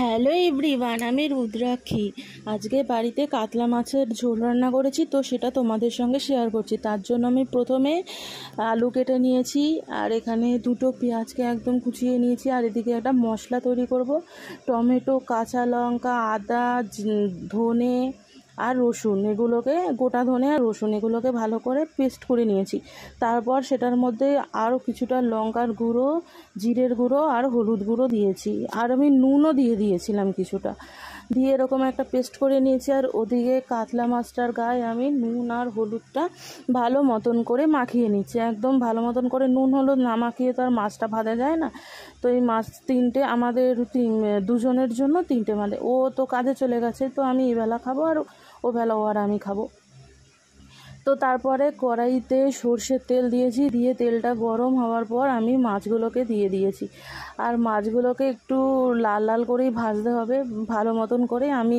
Hello everyone, আমি রুদ্রাক্ষী। আজকে বাড়িতে কাতলা মাছের ঝোল রান্না করেছি, তো সেটা তোমাদের সঙ্গে শেয়ার করছি। তার জন্য আমি প্রথমে আলু কেটে নিয়েছি, আর এখানে দুটো পেঁয়াজকে একদম কুচিয়ে নিয়েছি, আর এদিকে একটা মশলা তৈরি করব। টমেটো, কাঁচা লঙ্কা, আদা, ধনে আর রসুন, এগুলোকে গোটা ধনে আর রসুন এগুলোকে ভালো করে পেস্ট করে নিয়েছি। তারপর সেটার মধ্যে আরও কিছুটা লঙ্কার গুঁড়ো, জিরের গুঁড়ো আর হলুদ গুঁড়ো দিয়েছি, আর আমি নুনও দিয়েছিলাম কিছুটা, দিয়ে এরকম একটা পেস্ট করে নিয়েছি। আর ওদিকে কাতলা মাছটার গায়ে আমি নুন আর হলুদটা ভালো মতন করে মাখিয়ে নিচ্ছি, একদম ভালো মতন করে। নুন হলুদ না মাখিয়ে তো আর মাছটা ভাজা যায় না। তো এই মাছ তিনটে আমাদের দুজনের জন্য তিনটে, মানে ও তো কাজে চলে গেছে, তো আমি এবেলা খাবো আর ও বেলা ও আর আমি খাবো। তো তারপরে কড়াইতে সর্ষের তেল দিয়েছি, দিয়ে তেলটা গরম হওয়ার পর আমি মাছগুলোকে দিয়ে দিয়েছি। আর মাছগুলোকে একটু লাল লাল করেই ভাজতে হবে ভালো মতন করে। আমি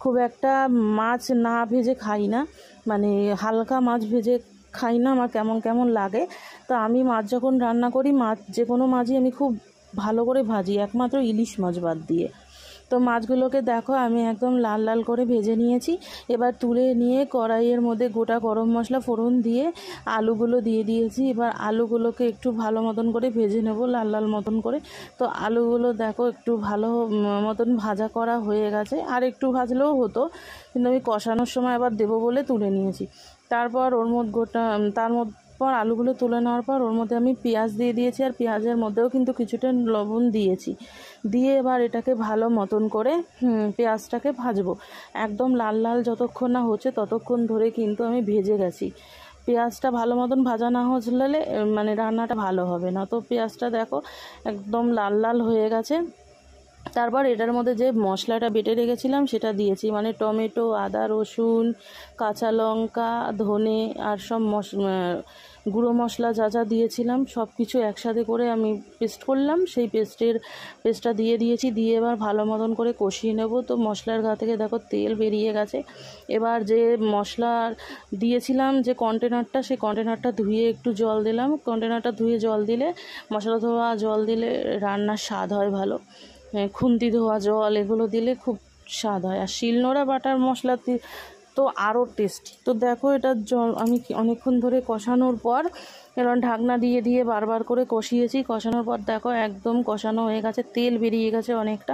খুব একটা মাছ না ভেজে খাই না, মানে হালকা মাছ ভেজে খাই না, আমার কেমন কেমন লাগে। তো আমি মাছ যখন রান্না করি, যে কোনো মাছই আমি খুব ভালো করে ভাজি, একমাত্র ইলিশ মাছ বাদ দিয়ে। তো মাছগুলোকে দেখো আমি একদম লাল লাল করে ভেজে নিয়েছি। এবার তুলে নিয়ে কড়াইয়ের মধ্যে গোটা গরম মশলা ফোড়ন দিয়ে আলুগুলো দিয়ে দিয়েছি। এবার আলুগুলোকে একটু ভালো মতন করে ভেজে নেব, লাল লাল মতন করে। তো আলুগুলো দেখো একটু ভালো মতন ভাজা করা হয়ে গেছে, আর একটু ভাজলেও হতো, কিন্তু আমি কষানোর সময় আবার দেবো বলে তুলে নিয়েছি। তারপর ওর মধ্যে আলুগুলো তুলে নেওয়ার পর ওর মধ্যে আমি পেঁয়াজ দিয়ে দিয়েছি, আর পেঁয়াজের মধ্যেও কিন্তু কিছুটা লবণ দিয়েছি। দিয়ে এবার এটাকে ভালো মতন করে পেঁয়াজটাকে ভাজবো, একদম লাল লাল যতক্ষণ না হচ্ছে ততক্ষণ ধরে কিন্তু আমি ভেজে গেছি। পেঁয়াজটা ভালো মতন ভাজা না হলে মানে রান্নাটা ভালো হবে না। তো পেঁয়াজটা দেখো একদম লাল লাল হয়ে গেছে। তারপর এটার মধ্যে যে মশলাটা বেটে রেখেছিলাম সেটা দিয়েছি, মানে টমেটো, আদা, রসুন, কাঁচা লঙ্কা, ধনে আর সব গুঁড়ো মশলা যা যা দিয়েছিলাম সব কিছু একসাথে করে আমি পেস্ট করলাম, সেই পেস্টটা দিয়ে দিয়েছি। দিয়ে এবার ভালো মতন করে কষিয়ে নেব। তো মশলার গা থেকে দেখো তেল বেরিয়ে গেছে। এবার যে মশলা দিয়েছিলাম যে কন্টেনারটা, সেই কন্টেনারটা ধুয়ে একটু জল দিলাম। কন্টেনারটা ধুয়ে জল দিলে, মশলা ধোয়া জল দিলে রান্নার স্বাদ হয় ভালো। খুন্তি ধোয়া জল এগুলো দিলে খুব স্বাদ হয়, আর শিলনোড়া বাটার মশলা তো আরও টেস্টি। তো দেখো এটা জল আমি অনেকক্ষণ ধরে কষানোর পর এবার ঢাকনা দিয়ে দিয়ে বারবার করে কষিয়েছি। কষানোর পর দেখো একদম কষানো হয়ে গেছে, তেল বেরিয়ে গেছে অনেকটা।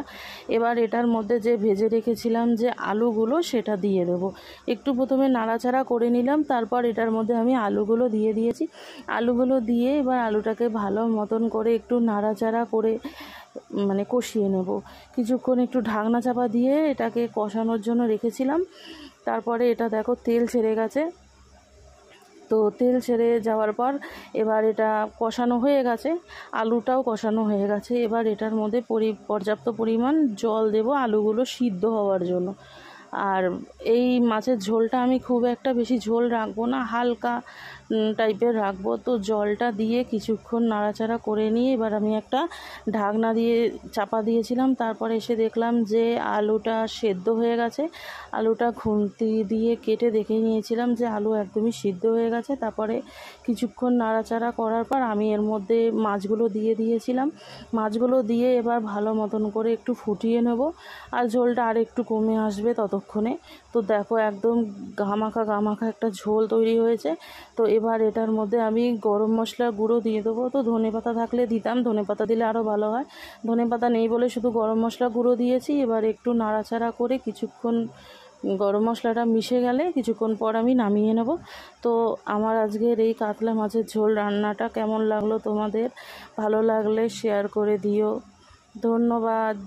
এবার এটার মধ্যে যে ভেজে রেখেছিলাম যে আলুগুলো, সেটা দিয়ে দেবো। একটু প্রথমে নাড়াচাড়া করে নিলাম, তারপর এটার মধ্যে আমি আলুগুলো দিয়ে দিয়েছি। আলুগুলো দিয়ে এবার আলুটাকে ভালো মতন করে একটু নাড়াচাড়া করে মানে কষিয়ে নেব কিছুক্ষণ। একটু ঢাকনা চাপা দিয়ে এটাকে কষানোর জন্য রেখেছিলাম। তারপরে এটা দেখো তেল ছেড়ে গেছে। তো তেল ছেড়ে যাওয়ার পর এবার এটা কষানো হয়ে গেছে, আলুটাও কষানো হয়ে গেছে। এবার এটার মধ্যে পর্যাপ্ত পরিমাণ জল দেব আলুগুলো সিদ্ধ হওয়ার জন্য। আর এই মাছের ঝোলটা আমি খুব একটা বেশি ঝোল রাখবো না, হালকা টাইপের রাখবো। তো জলটা দিয়ে কিছুক্ষণ নাড়াচাড়া করে নিয়ে এবার আমি একটা ঢাকনা দিয়ে চাপা দিয়েছিলাম। তারপরে এসে দেখলাম যে আলুটা সেদ্ধ হয়ে গেছে। আলুটা খুন্তি দিয়ে কেটে দেখে নিয়েছিলাম যে আলু একদমই সিদ্ধ হয়ে গেছে। তারপরে কিছুক্ষণ নাড়াচাড়া করার পর আমি এর মধ্যে মাছগুলো দিয়ে দিয়েছিলাম। মাছগুলো দিয়ে এবার ভালো মতন করে একটু ফুটিয়ে নেব, আর ঝোলটা আর একটু কমে আসবে ততক্ষণে। তো দেখো একদম গামাখা একটা ঝোল তৈরি হয়েছে। তো এবার এটার মধ্যে আমি গরম মশলার গুঁড়ো দিয়ে দেবো। তো ধনেপাতা থাকলে দিতাম, ধনেপাতা দিলে আরও ভালো হয়। ধনেপাতা নেই বলে শুধু গরম মশলা গুঁড়ো দিয়েছি। এবার একটু নাড়াচাড়া করে কিছুক্ষণ গরম মশলাটা মিশে গেলে কিছুক্ষণ পর আমি নামিয়ে নেব। তো আমার আজকের এই কাতলা মাছের ঝোল রান্নাটা কেমন লাগলো তোমাদের? ভালো লাগলে শেয়ার করে দিও। ধন্যবাদ।